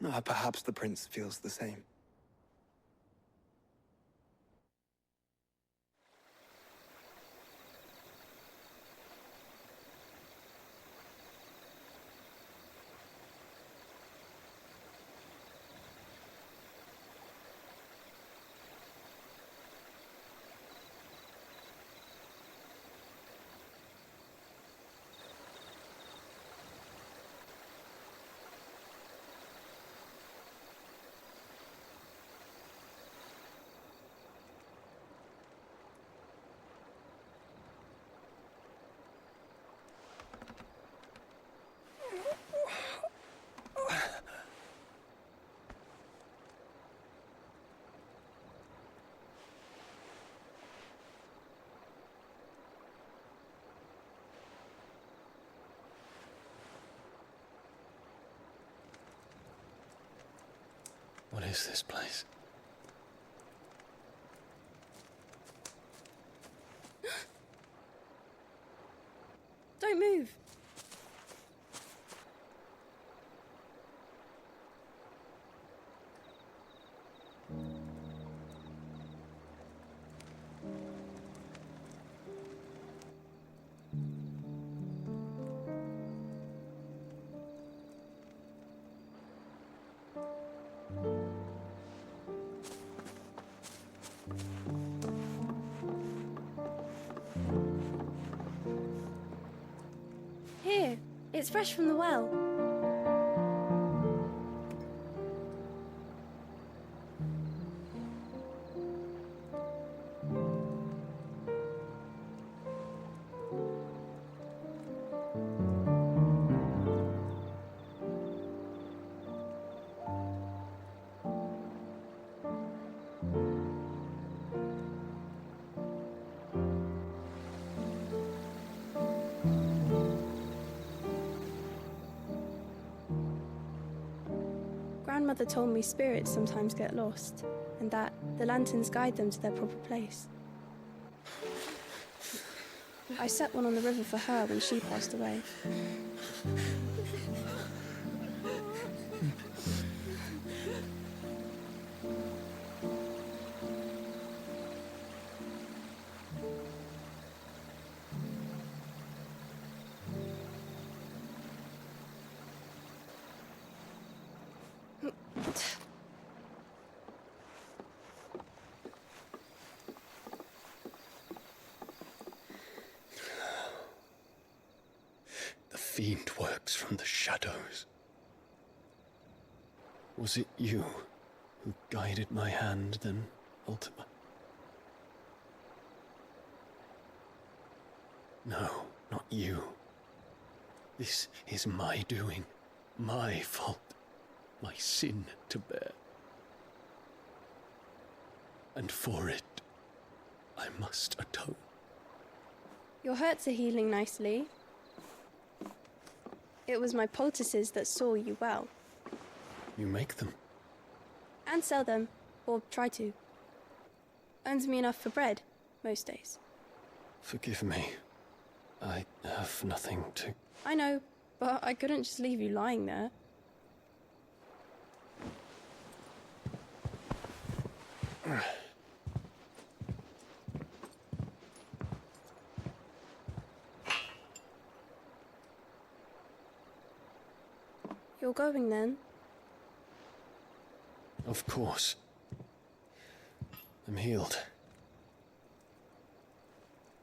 Perhaps the prince feels the same. What is this place? Don't move. Here, it's fresh from the well. Grandmother told me spirits sometimes get lost, and that the lanterns guide them to their proper place. I set one on the river for her when she passed away. The fiend works from the shadows. Was it you who guided my hand, then ultimately? No, not you. This is my doing, my fault, my sin to bear. And for it, I must atone. Your hurts are healing nicely. It was my poultices that saw you well. You make them? And sell them, or try to. Earns me enough for bread, most days. Forgive me. I have nothing to... I know, but I couldn't just leave you lying there. You're going then? Of course. I'm healed.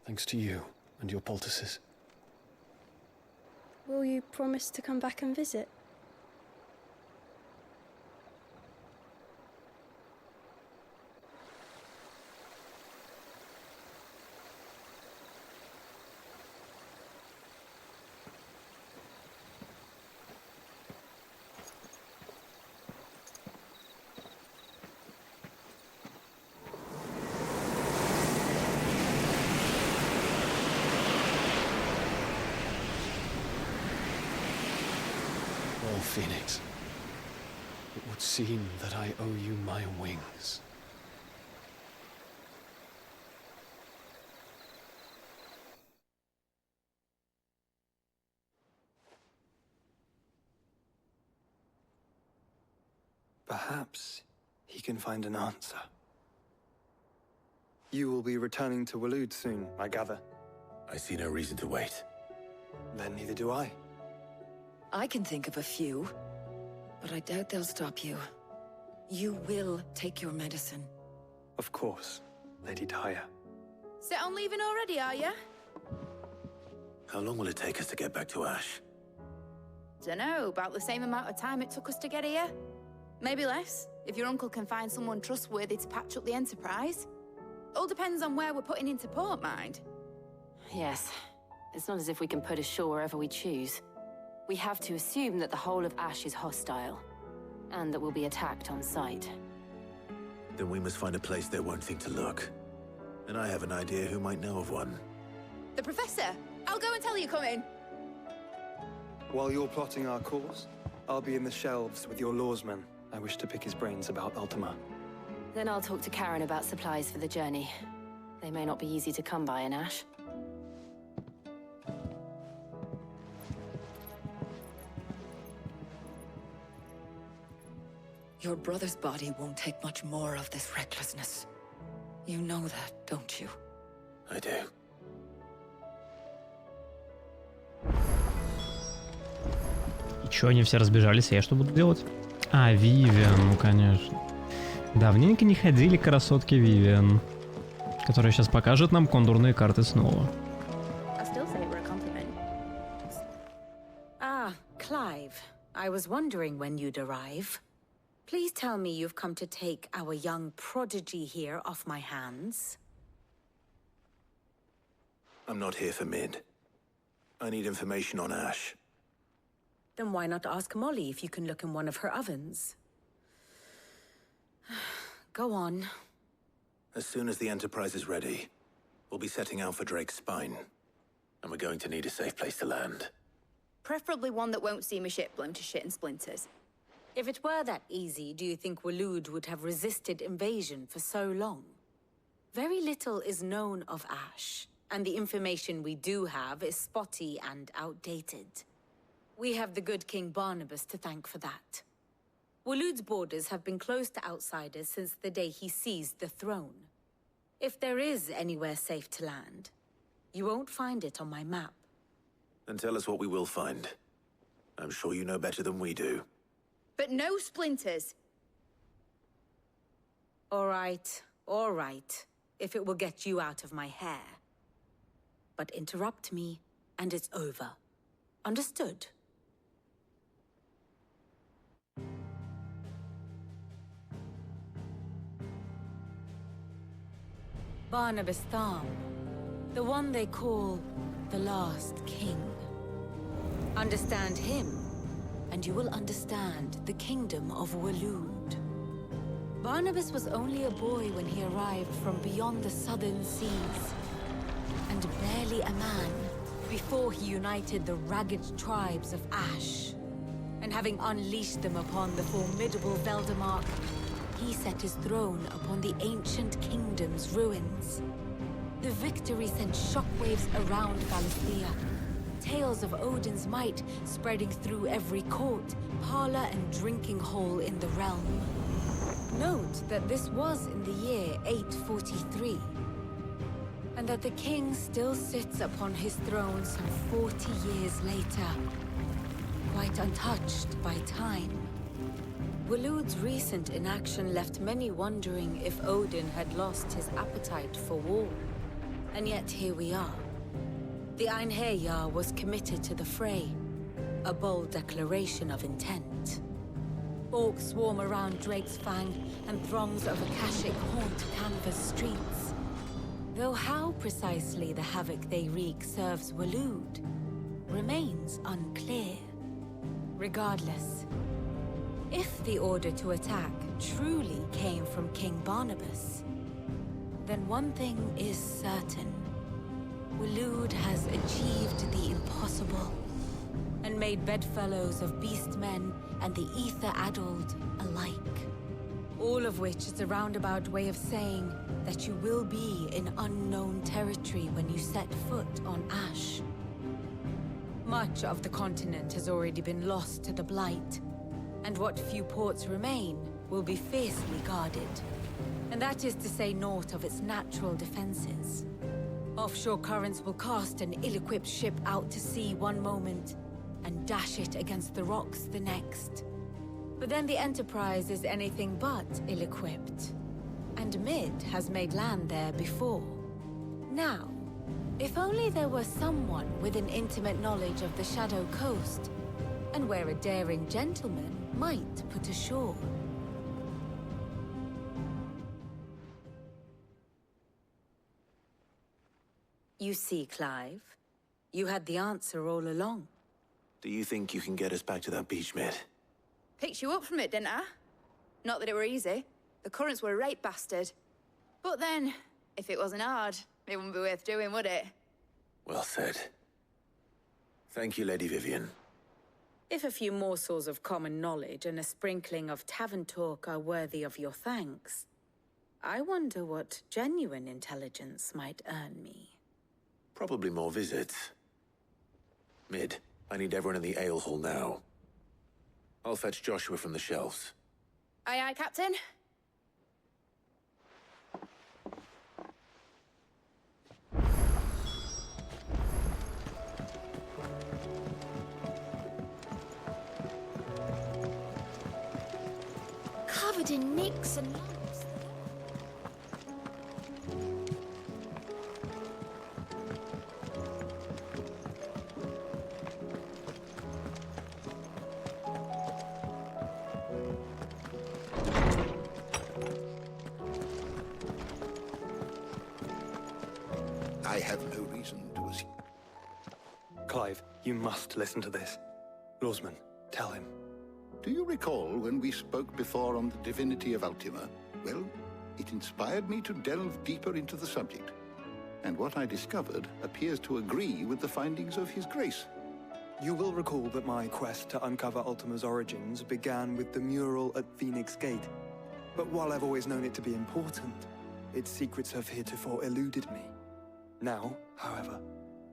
Thanks to you and your poultices. Will you promise to come back and visit? Well, Phoenix, it would seem that I owe you my wings. Perhaps he can find an answer. You will be returning to Waloed soon, I gather. I see no reason to wait. Then neither do I. I can think of a few, but I doubt they'll stop you. You will take your medicine. Of course, Lady Daya. Set on leaving already, are you? How long will it take us to get back to Ash? Dunno, about the same amount of time it took us to get here. Maybe less, if your uncle can find someone trustworthy to patch up the Enterprise. All depends on where we're putting into port, mind. Yes. It's not as if we can put ashore wherever we choose. We have to assume that the whole of Ash is hostile, and that we'll be attacked on sight. Then we must find a place they won't think to look. And I have an idea who might know of one. The Professor! I'll go and tell you coming. While you're plotting our course, I'll be in the shelves with your lawsman. I wish to pick his brains about Ultima. Then I'll talk to Karen about supplies for the journey. They may not be easy to come by in Ash. Your brother's body won't take much more of this recklessness. You know that, don't you? I do. И чё, они все разбежались, а я что буду делать? А, Вивиан, ну конечно. Давненько не ходили красотки Вивиан, которая сейчас покажет нам контурные карты снова. Ah, Clive. I was wondering when you'd arrive. Please tell me you've come to take our young prodigy here off my hands. I'm not here for Mid. I need information on Ash. Then why not ask Molly if you can look in one of her ovens? Go on. As soon as the Enterprise is ready, we'll be setting out for Drake's Spine. And we're going to need a safe place to land. Preferably one that won't see my ship blown to shit and splinters. If it were that easy, do you think Waloed would have resisted invasion for so long? Very little is known of Ash, and the information we do have is spotty and outdated. We have the good King Barnabas to thank for that. Waloed's borders have been closed to outsiders since the day he seized the throne. If there is anywhere safe to land, you won't find it on my map. Then tell us what we will find. I'm sure you know better than we do. But no splinters. All right, if it will get you out of my hair. But interrupt me, and it's over. Understood? Barnabas Tham, the one they call the last king. Understand him, and you will understand the kingdom of Waloed. Barnabas was only a boy when he arrived from beyond the southern seas, and barely a man before he united the ragged tribes of Ash. And having unleashed them upon the formidable Veldamark, he set his throne upon the ancient kingdom's ruins. The victory sent shockwaves around Valisthea. Tales of Odin's might spreading through every court, parlor, and drinking hole in the realm. Note that this was in the year 843, and that the king still sits upon his throne some 40 years later, quite untouched by time. Waloed's recent inaction left many wondering if Odin had lost his appetite for war. And yet here we are. The Einherjar was committed to the fray, a bold declaration of intent. Orcs swarm around Drake's Fang, and throngs of Akashic haunt Canva's streets. Though how precisely the havoc they wreak serves Waloed remains unclear. Regardless, if the order to attack truly came from King Barnabas, then one thing is certain. Waloed has achieved the impossible, and made bedfellows of beastmen and the ether-addled alike. All of which is a roundabout way of saying that you will be in unknown territory when you set foot on Ash. Much of the continent has already been lost to the Blight, and what few ports remain will be fiercely guarded. And that is to say naught of its natural defenses. Offshore currents will cast an ill-equipped ship out to sea one moment, and dash it against the rocks the next. But then the Enterprise is anything but ill-equipped. And Mid has made land there before. Now, if only there were someone with an intimate knowledge of the Shadow Coast, and where a daring gentleman might put ashore. You see, Clive, you had the answer all along. Do you think you can get us back to that beach, Mid? Picked you up from it, didn't I? Not that it were easy. The currents were a rape bastard. But then, if it wasn't hard, it wouldn't be worth doing, would it? Well said. Thank you, Lady Vivian. If a few morsels of common knowledge and a sprinkling of tavern talk are worthy of your thanks, I wonder what genuine intelligence might earn me. Probably more visits. Mid, I need everyone in the ale hall now. I'll fetch Joshua from the shelves. Aye, aye, Captain. Covered in nicks and lumps. I have no reason to assume. Clive, you must listen to this. Lawsman, tell him. Do you recall when we spoke before on the divinity of Ultima? Well, it inspired me to delve deeper into the subject. And what I discovered appears to agree with the findings of His Grace. You will recall that my quest to uncover Ultima's origins began with the mural at Phoenix Gate. But while I've always known it to be important, its secrets have heretofore eluded me. Now, however,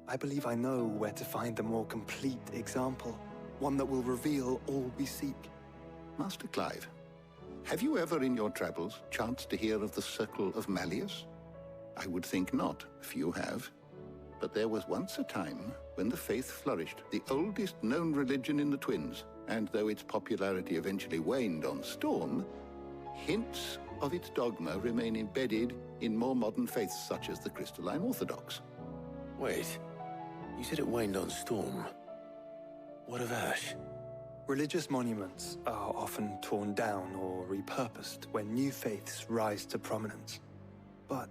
I believe I know where to find the more complete example, one that will reveal all we seek. Master Clive, have you ever in your travels chanced to hear of the Circle of Malleus? I would think not, few have. But there was once a time when the faith flourished, the oldest known religion in the Twins, and though its popularity eventually waned on storm, hints of its dogma remain embedded in more modern faiths such as the Crystalline Orthodox. Wait, you said it waned on storm. What of Ash? Religious monuments are often torn down or repurposed when new faiths rise to prominence. But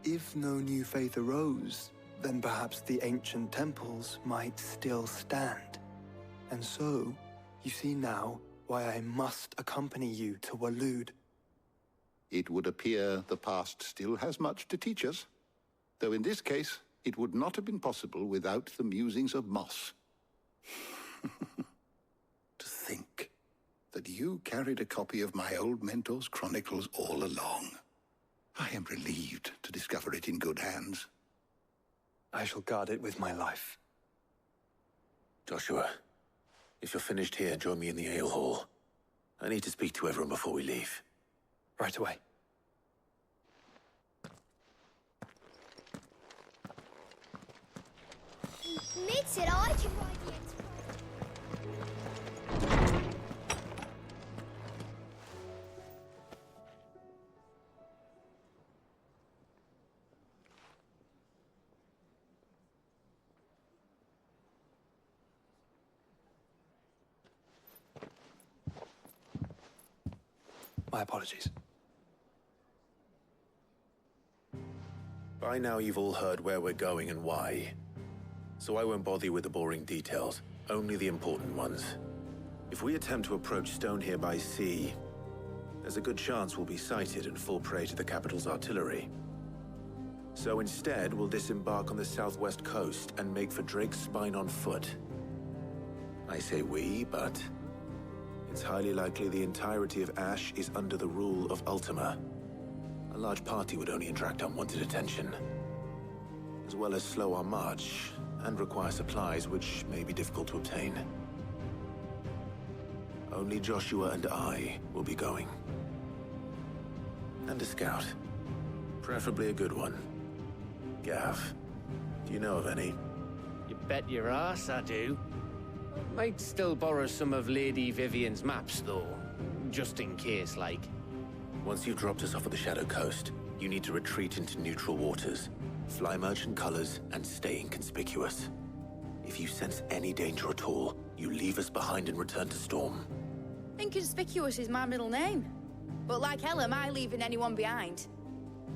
if no new faith arose, then perhaps the ancient temples might still stand. And so, you see now why I must accompany you to Waloed. It would appear the past still has much to teach us, though in this case, it would not have been possible without the musings of Moss. To think that you carried a copy of my old mentor's chronicles all along. I am relieved to discover it in good hands. I shall guard it with my life. Joshua, if you're finished here, join me in the ale hall. I need to speak to everyone before we leave. Right away. Mid said I could ride the Enterprise. My apologies. By now you've all heard where we're going and why. So I won't bother you with the boring details, only the important ones. If we attempt to approach Stone here by sea, there's a good chance we'll be sighted and fall prey to the capital's artillery. So instead, we'll disembark on the southwest coast and make for Drake's Spine on foot. I say we, but it's highly likely the entirety of Ash is under the rule of Ultima. A large party would only attract unwanted attention, as well as slow our march and require supplies which may be difficult to obtain. Only Joshua and I will be going. And a scout. Preferably a good one. Gav, do you know of any? You bet your ass I do. Might still borrow some of Lady Vivian's maps, though. Just in case, like. Once you've dropped us off at the Shadow Coast, you need to retreat into neutral waters, fly merchant colors, and stay inconspicuous. If you sense any danger at all, you leave us behind and return to Storm. Inconspicuous is my middle name. But like hell am I leaving anyone behind.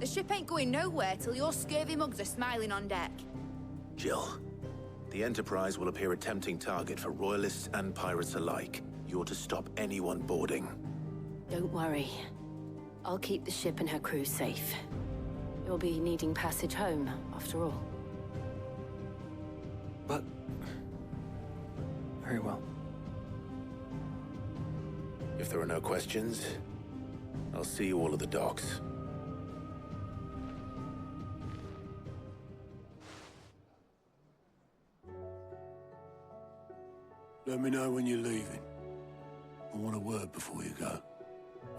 The ship ain't going nowhere till your scurvy mugs are smiling on deck. Jill, the Enterprise will appear a tempting target for royalists and pirates alike. You're to stop anyone boarding. Don't worry. I'll keep the ship and her crew safe. You'll be needing passage home, after all. But... very well. If there are no questions, I'll see you all at the docks. Let me know when you're leaving. I want a word before you go.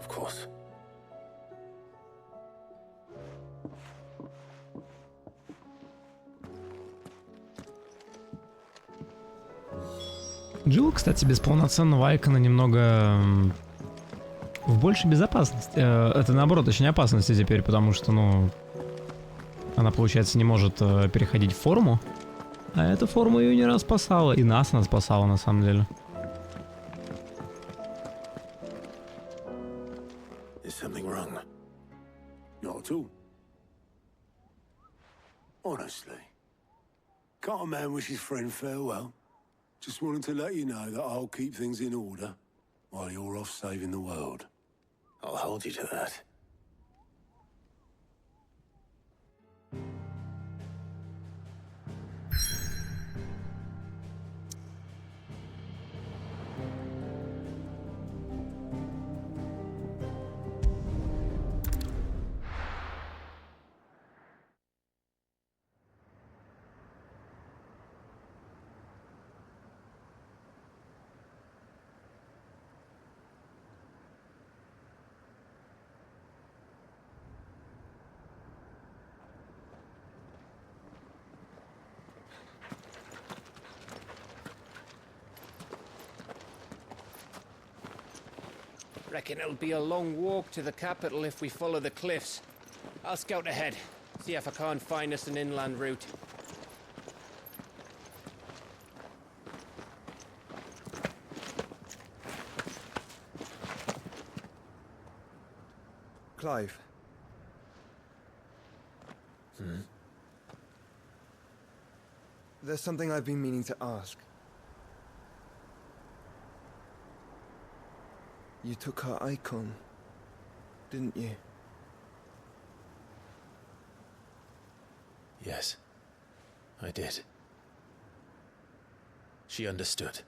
Of course. Джилл, кстати, без полноценного айкона немного в большей безопасности. Это наоборот очень опасности теперь, потому что, ну, она, получается, не может переходить в форму. А эта форма ее не раз спасала. И нас она спасала, на самом деле. Is something wrong? Not at all. Honestly. Can't a man wish his friend farewell? Just wanted to let you know that I'll keep things in order while you're off saving the world. I'll hold you to that. Reckon it'll be a long walk to the capital if we follow the cliffs. I'll scout ahead, see if I can't find us an inland route. Clive. There's something I've been meaning to ask. You took her icon, didn't you? Yes, I did. She understood.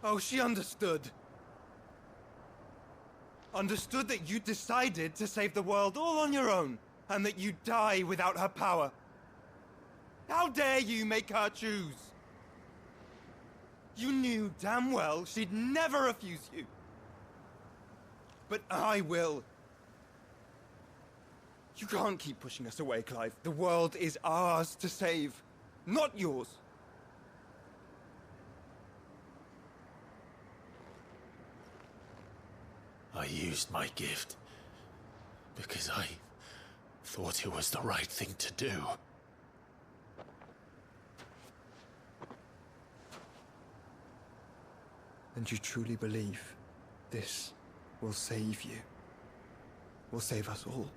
Oh, she understood. Understood that you decided to save the world all on your own, and that you'd die without her power. How dare you make her choose? You knew damn well she'd never refuse you. But I will. You can't keep pushing us away, Clive. The world is ours to save, not yours. I used my gift because I thought it was the right thing to do. And you truly believe this will save you? Will save us all?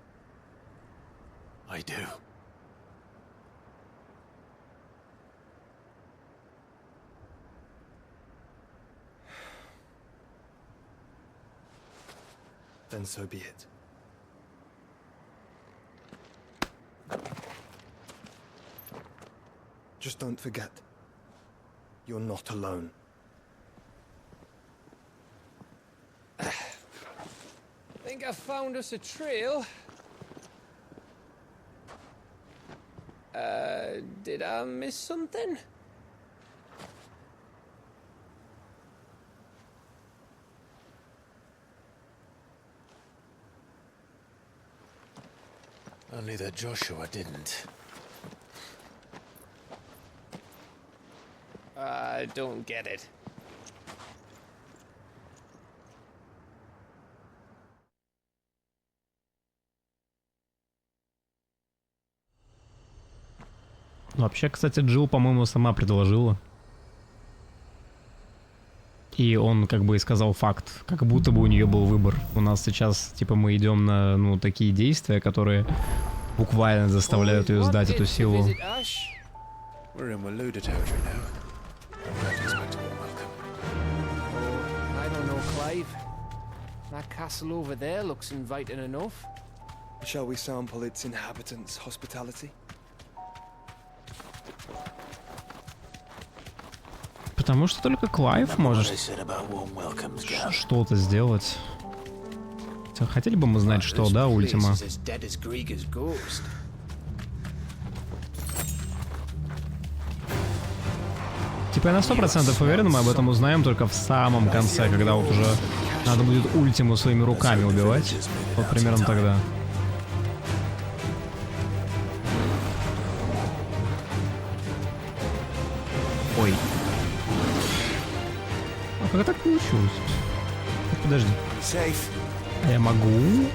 I do. Then so be it. Just don't forget, you're not alone. Think I've found us a trail. Did I miss something? Only that Joshua didn't. I don't get it. Вообще, кстати, Джилл, по-моему, сама предложила. И он как бы и сказал факт, как будто бы у нее был выбор. У нас сейчас, типа, мы идем на, ну, такие действия, которые буквально заставляют ее сдать эту силу. I don't know, Clive. That castle over there looks inviting enough. Shall we sample its inhabitants' hospitality? Потому что только Клайв может что-то сделать. Хотели бы мы знать, что, да, Ультима? Типа я на 100% уверен, мы об этом узнаем только в самом конце, когда вот уже надо будет Ультиму своими руками убивать. Вот примерно тогда. Ой. А как так получилось? Подожди. А я могу? Нет.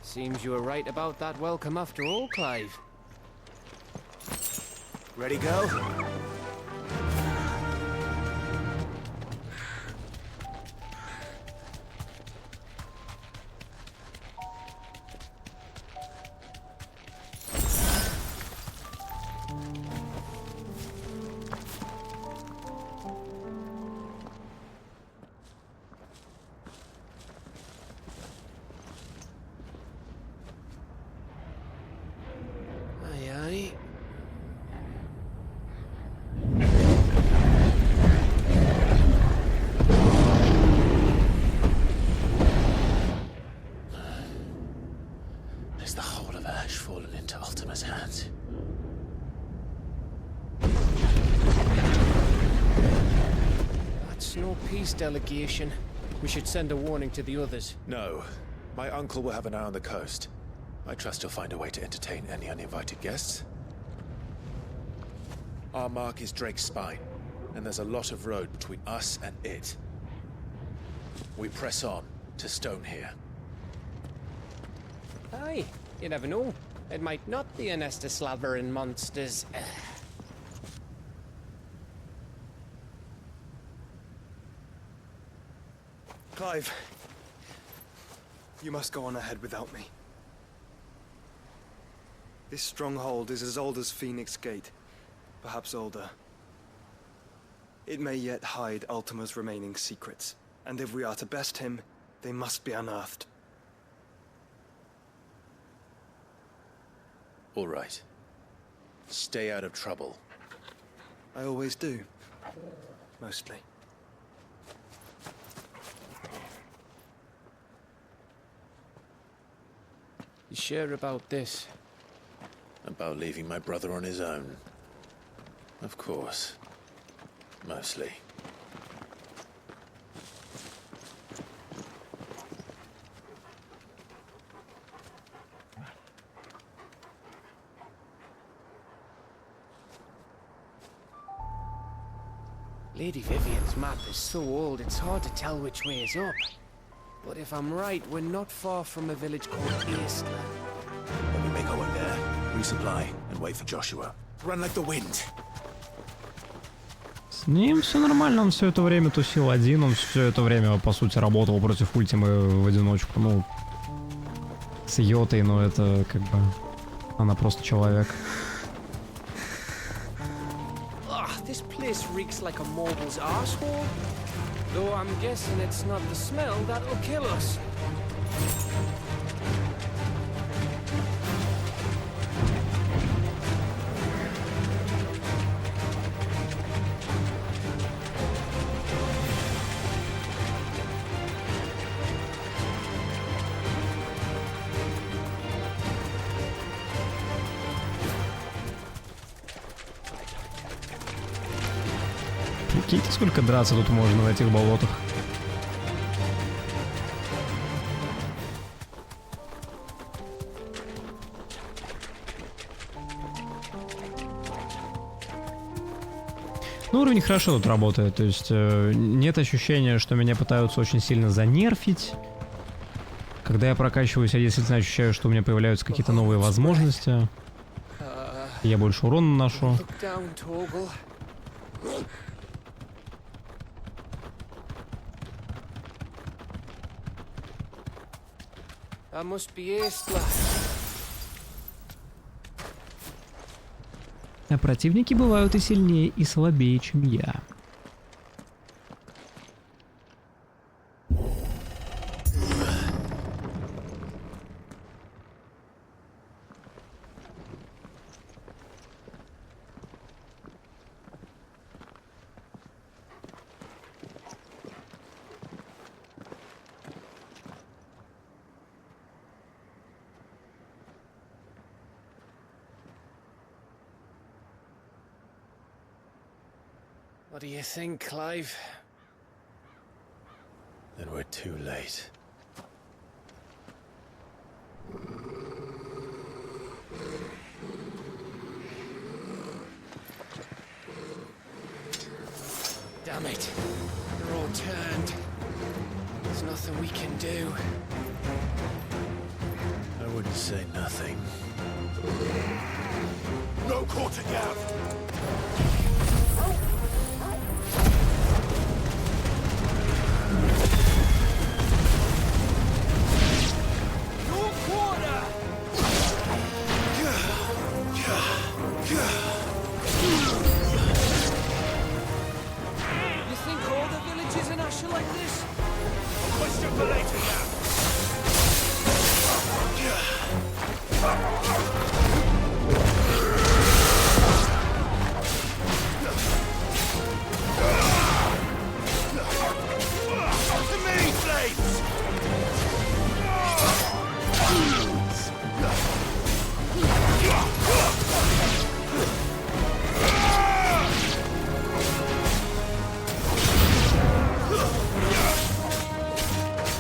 Seems you were right about that welcome after all, Clive. Ready, go? Delegation. We should send a warning to the others. No. My uncle will have an eye on the coast. I trust he'll find a way to entertain any uninvited guests. Our mark is Drake's Spine, and there's a lot of road between us and it. We press on to Stone here. Aye, you never know. It might not be a nest of slavering monsters. Clive, you must go on ahead without me. This stronghold is as old as Phoenix Gate, perhaps older. It may yet hide Ultima's remaining secrets, and if we are to best him, they must be unearthed. All right. Stay out of trouble. I always do. Mostly. You sure about this? About leaving my brother on his own? Of course. Mostly. Lady Vivian's map is so old it's hard to tell which way is up. But if I'm right, we're not far from a village called Isla. When we make our way there, resupply and wait for Joshua. Run like the wind. С ним все нормально, он все это время тусил один, он все это время, по сути, работал против Ультимы в одиночку. Ну, с Йотой, но это как бы... Она просто человек. This place reeks like a morble's arsehole. Though I'm guessing it's not the smell that'll kill us. Прикиньте, сколько драться тут можно в этих болотах. Ну, уровень хорошо тут работает, то есть нет ощущения, что меня пытаются очень сильно занерфить. Когда я прокачиваюсь, я действительно ощущаю, что у меня появляются какие-то новые возможности. Я больше урона наношу. А противники бывают и сильнее, и слабее, чем я. What do you think, Clive? Then we're too late. Damn it. They're all turned. There's nothing we can do. I wouldn't say nothing. No quarter gap!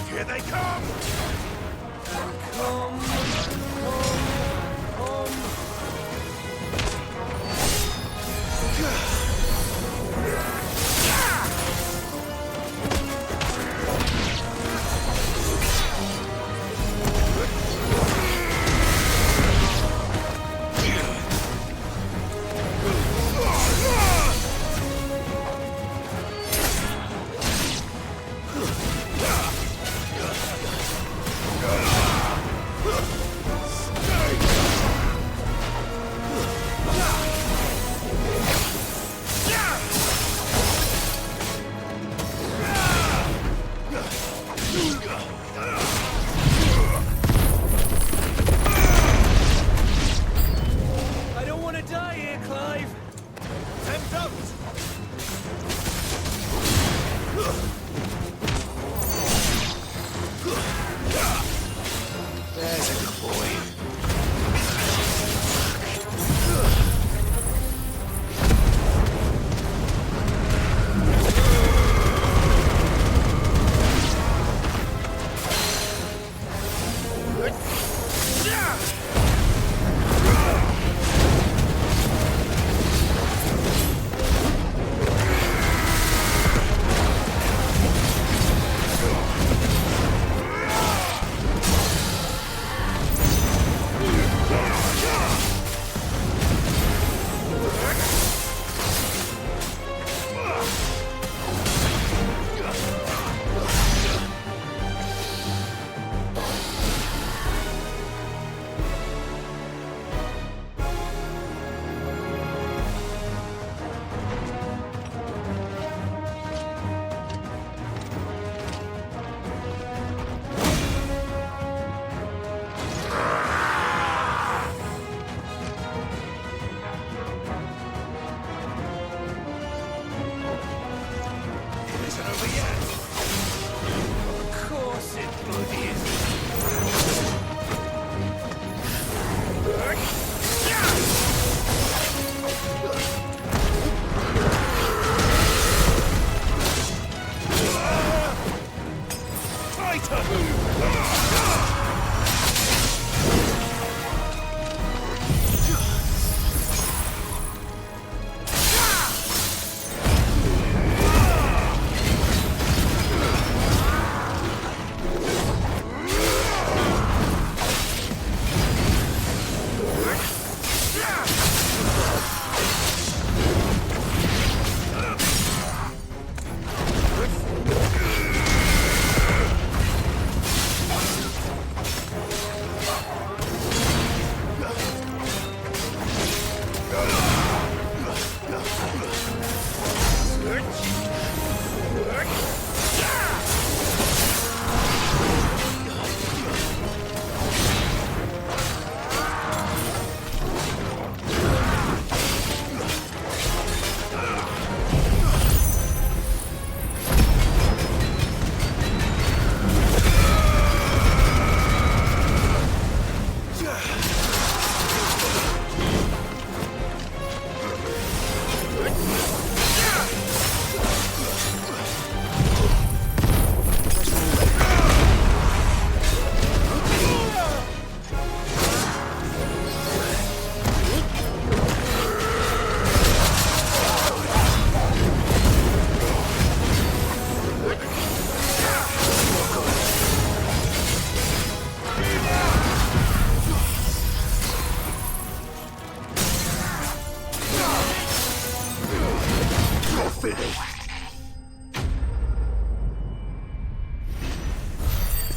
Here they come! over yet. Of course it bloody is.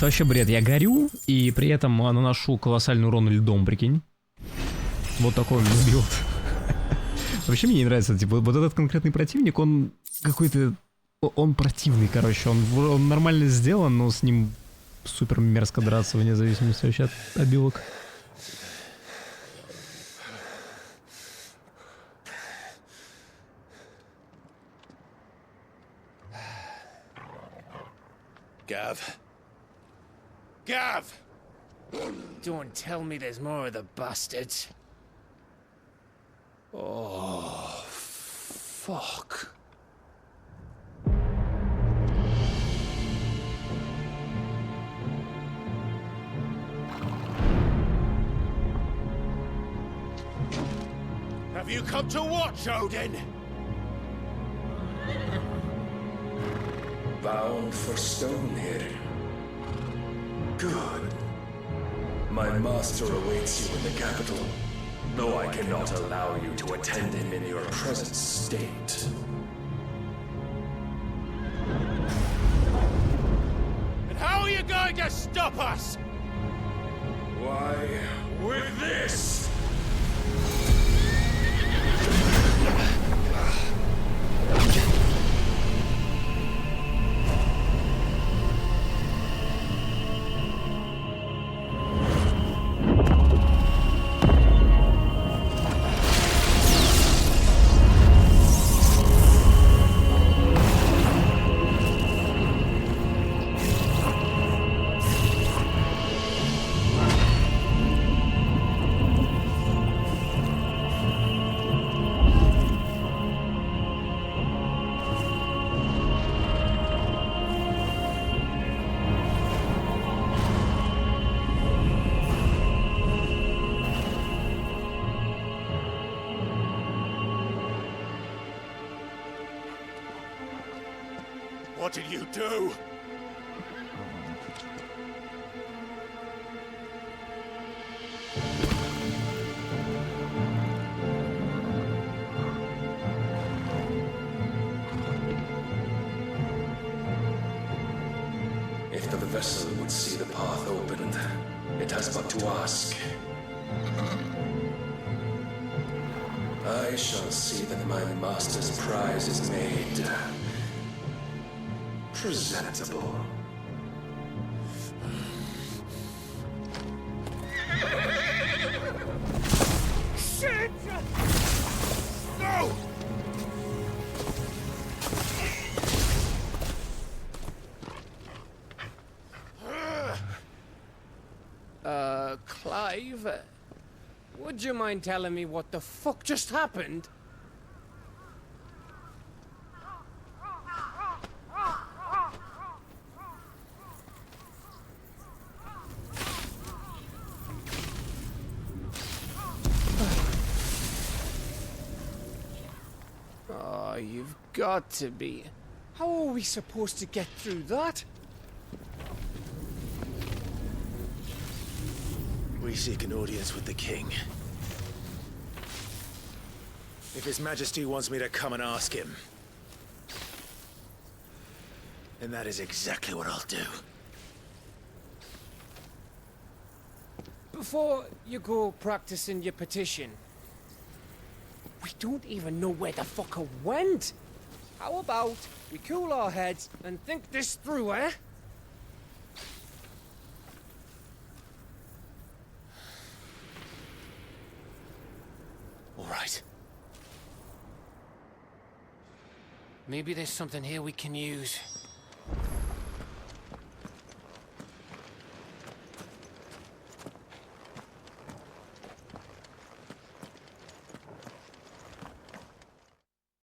Это вообще бред. Я горю, и при этом наношу колоссальный урон льдом, прикинь. Вот такой у меня билд. Вообще мне не нравится, типа, вот этот конкретный противник, он какой-то... Он противный, короче. Он нормально сделан, но с ним супер мерзко драться, вне зависимости вообще от обилок. Gav. Gav! Don't tell me there's more of the bastards. Oh, fuck. Have you come to watch, Odin? Bound for Stonehill. Good. My master awaits you in the capital, though I cannot allow you to attend him in your present state. And how are you going to stop us? Why, with this! What did you do? If the vessel would see the path opened, it has but to ask. I shall see that my master's prize is made presentable. Shit! No! Clive, would you mind telling me what the fuck just happened? Oh, you've got to be. How are we supposed to get through that? We seek an audience with the king. If His Majesty wants me to come and ask him, then that is exactly what I'll do. Before you go practicing your petition, we don't even know where the fucker went. How about we cool our heads and think this through, eh? All right. Maybe there's something here we can use.